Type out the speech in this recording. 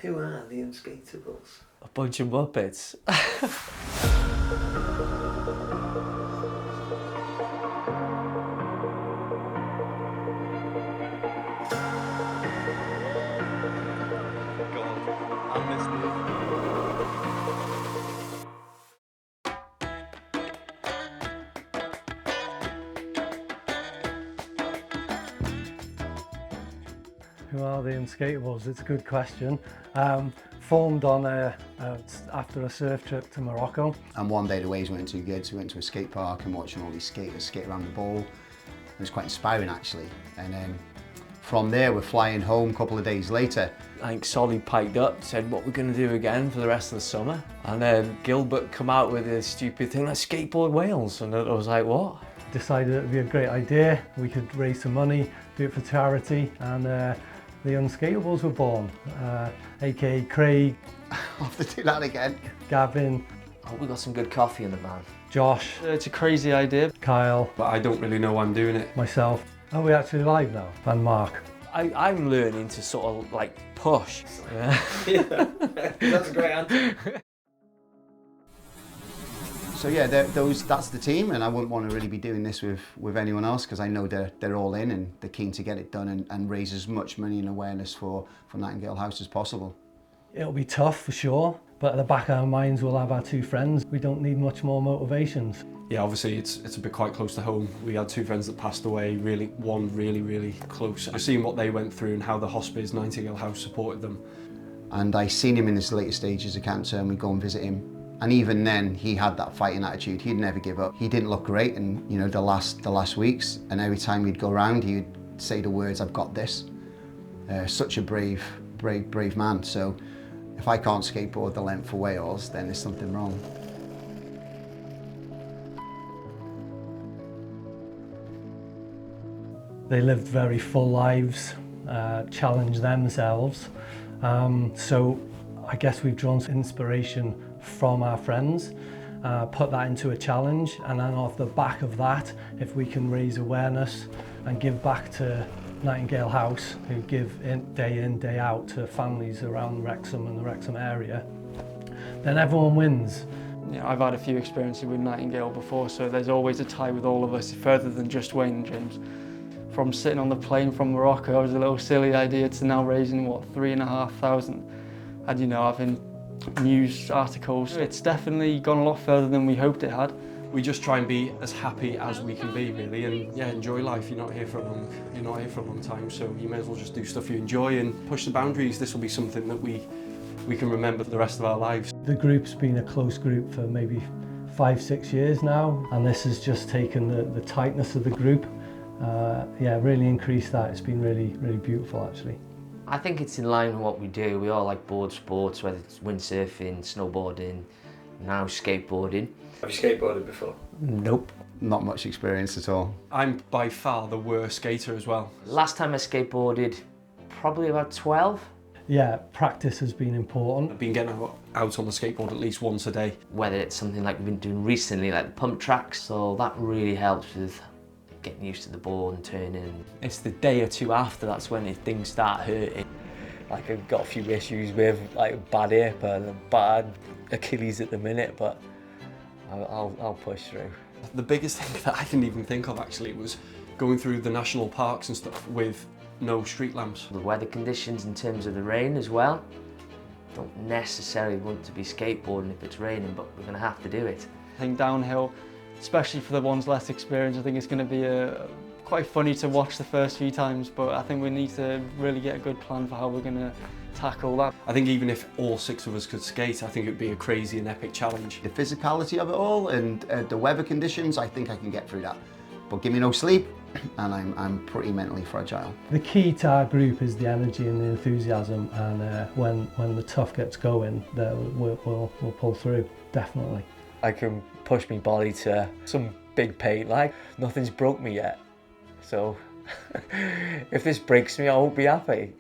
Who are the Unskateables? A bunch of Muppets. Who are the Unskateables? It's a good question. Formed on after a surf trip to Morocco. And one day the waves weren't too good, so we went to a skate park and watching all these skaters skate around the ball. It was quite inspiring actually. And then from there we're flying home a couple of days later. I think Solly piped up, said what we're going to do again for the rest of the summer. And then Gilbert come out with this stupid thing like skateboard Wales. And I was like, what? Decided it would be a great idea. We could raise some money, do it for charity, and the Unskateables were born, aka Craig. I'll have to do that again. Gavin. Oh, we got some good coffee in the van. Josh. It's a crazy idea. Kyle. But I don't really know why I'm doing it. Myself. Are we actually live now? And Mark. I'm learning to sort of like push. Yeah, that's a great answer. So yeah, that's the team, and I wouldn't want to really be doing this with anyone else because I know they're all in and they're keen to get it done and raise as much money and awareness for Nightingale House as possible. It'll be tough for sure, but at the back of our minds we'll have our two friends. We don't need much more motivations. Yeah, obviously it's a bit quite close to home. We had two friends that passed away, one really close. I've seen what they went through and how the hospice, Nightingale House, supported them. And I seen him in his later stages of cancer and we'd go and visit him. And even then, he had that fighting attitude. He'd never give up. He didn't look great in the last weeks. And every time we'd go around, he'd say the words, "I've got this." Such a brave man. So if I can't skateboard the length for Wales, then there's something wrong. They lived very full lives, challenged themselves. So I guess we've drawn some inspiration from our friends, put that into a challenge, and then off the back of that, if we can raise awareness and give back to Nightingale House, who give in, day out to families around Wrexham and the Wrexham area, then everyone wins. Yeah, I've had a few experiences with Nightingale before, so there's always a tie with all of us, further than just Wayne and James. From sitting on the plane from Morocco, it was a little silly idea to now raising, what, 3,500, and having news articles. It's definitely gone a lot further than we hoped it had. we just try and be as happy as we can be, really, and yeah, enjoy life. You're not here for a long time, so you may as well just do stuff you enjoy and push the boundaries. This will be something that we can remember the rest of our lives. The group's been a close group for maybe 5-6 years now, and this has just taken the tightness of the group, really increased that. It's been really beautiful, actually. I think it's in line with what we do. We all like board sports, whether it's windsurfing, snowboarding, now skateboarding. Have you skateboarded before? Nope. Not much experience at all. I'm by far the worst skater as well. Last time I skateboarded, probably about 12. Yeah, practice has been important. I've been getting out on the skateboard at least once a day. Whether it's something like we've been doing recently, like the pump tracks, so that really helps with getting used to the board and turning. It's the day or two after that's when things start hurting. Like I've got a few issues with like bad hip and a bad Achilles at the minute, but I'll push through. The biggest thing that I can even think of actually was going through the national parks and stuff with no street lamps. The weather conditions in terms of the rain as well. Don't necessarily want to be skateboarding if it's raining, but we're going to have to do it. I think downhill, especially for the ones less experienced, I think it's going to be quite funny to watch the first few times, but I think we need to really get a good plan for how we're going to tackle that. I think even if all 6 of us could skate, I think it would be a crazy and epic challenge. The physicality of it all and the weather conditions, I think I can get through that. But give me no sleep and I'm pretty mentally fragile. The key to our group is the energy and the enthusiasm, and when the tough gets going, we'll pull through, definitely. I can push my body to some big pain, like nothing's broke me yet. So if this breaks me, I won't be happy.